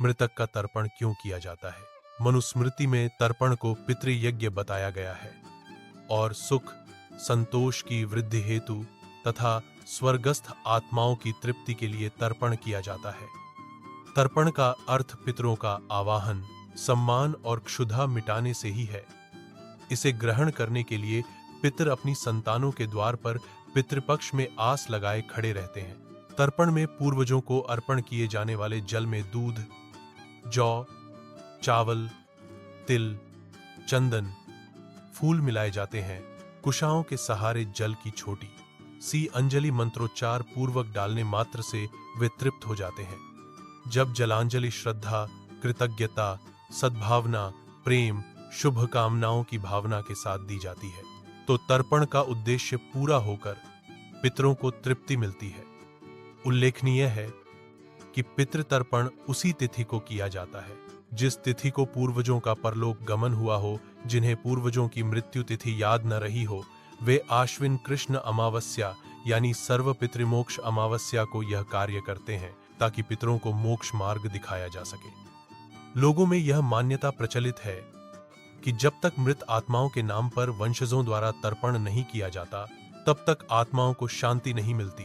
मृतक का तर्पण क्यों किया जाता है? मनुस्मृति में तर्पण को पितृयज्ञ बताया गया है और सुख संतोष की वृद्धि हेतु तथा स्वर्गस्थ आत्माओं की तृप्ति के लिए तर्पण किया जाता है। तर्पण का अर्थ पितरों का आवाहन, सम्मान और क्षुधा मिटाने से ही है। इसे ग्रहण करने के लिए पितर अपनी संतानों के द्वार पर पितृपक्ष में आस लगाए खड़े रहते हैं। तर्पण में पूर्वजों को अर्पण किए जाने वाले जल में दूध, जौ, चावल, तिल, चंदन, फूल मिलाए जाते हैं। कुशाओं के सहारे जल की छोटी सी अंजलि मंत्रोच्चार पूर्वक डालने मात्र से वे तृप्त हो जाते हैं। जब जलांजलि श्रद्धा, कृतज्ञता, सद्भावना, प्रेम, शुभ कामनाओं की भावना के साथ दी जाती है तो तर्पण का उद्देश्य पूरा होकर पितरों को तृप्ति मिलती है। उल्लेखनीय है कि पितृ तर्पण उसी तिथि को किया जाता है जिस तिथि को पूर्वजों का परलोक गमन हुआ हो। जिन्हें पूर्वजों की मृत्यु तिथि याद न रही हो, वे आश्विन कृष्ण अमावस्या यानी सर्व पितृमोक्ष अमावस्या को यह कार्य करते हैं ताकि पितरों को मोक्ष मार्ग दिखाया जा सके। लोगों में यह मान्यता प्रचलित है कि जब तक मृत आत्माओं के नाम पर वंशजों द्वारा तर्पण नहीं किया जाता, तब तक आत्माओं को शांति नहीं मिलती,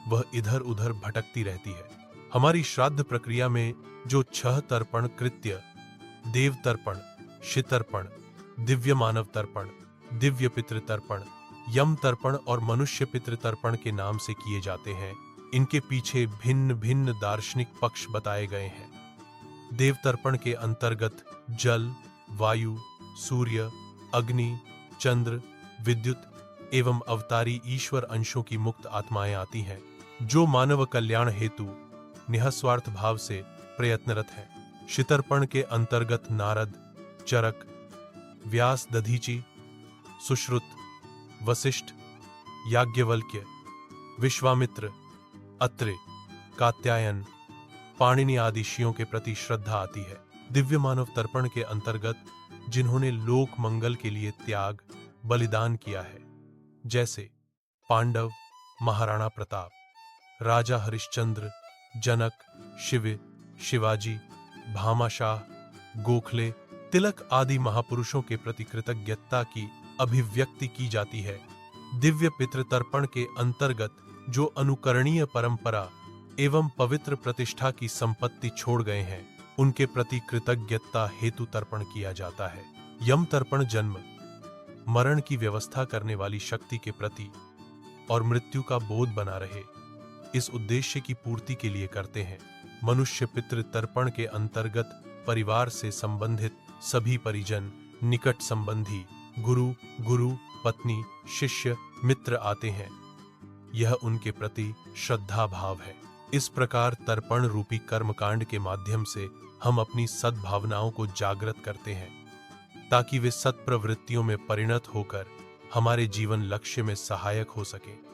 वह इधर उधर भटकती रहती है। हमारी श्राद्ध प्रक्रिया में जो 6 तर्पण कृत्य, देव तर्पण, शितर्पण, दिव्य मानव तर्पण, दिव्य पितृ तर्पण, यम तर्पण और मनुष्य पितृ तर्पण के नाम से किए जाते हैं, इनके पीछे भिन्न भिन्न दार्शनिक पक्ष बताए गए हैं। देव तर्पण के अंतर्गत जल, वायु, सूर्य, अग्नि, चंद्र, विद्युत एवं अवतारी ईश्वर अंशों की मुक्त आत्माएं आती हैं जो मानव कल्याण हेतु निःस्वार्थ भाव से प्रयत्नरत हैं। शितर्पण के अंतर्गत नारद, चरक, व्यास, दधीचि, सुश्रुत, वशिष्ठ, याज्ञवल्क्य, विश्वामित्र, अत्रि, कात्यायन, पाणिनि आदि ऋषियों के प्रति श्रद्धा आती है। दिव्य मानव तर्पण के अंतर्गत जिन्होंने लोक मंगल के लिए त्याग, बलिदान किया है, जैसे पांडव, महाराणा प्रताप, राजा हरिश्चंद्र, जनक, शिव, शिवाजी, भामाशाह, गोखले, तिलक आदि महापुरुषों के प्रति कृतज्ञता की अभिव्यक्ति की जाती है। दिव्य पितृतर्पण के अंतर्गत जो अनुकरणीय परंपरा एवं पवित्र प्रतिष्ठा की संपत्ति छोड़ गए हैं, उनके प्रति कृतज्ञता हेतु तर्पण किया जाता है। यम तर्पण जन्म मरण की व्यवस्था करने वाली शक्ति के प्रति और मृत्यु का बोध बना रहे, इस उद्देश्य की पूर्ति के लिए करते हैं। मनुष्य पितृ तर्पण के अंतर्गत परिवार से संबंधित सभी परिजन, निकट संबंधी, गुरु, पत्नी, शिष्य, मित्र आते हैं। यह उनके प्रति श्रद्धा भाव है। इस प्रकार तर्पण रूपी कर्मकांड के माध्यम से हम अपनी सद्भावनाओं को जागृत करते हैं ताकि वे सत्प्रवृत्तियों में परिणत होकर हमारे जीवन लक्ष्य में सहायक हो सके।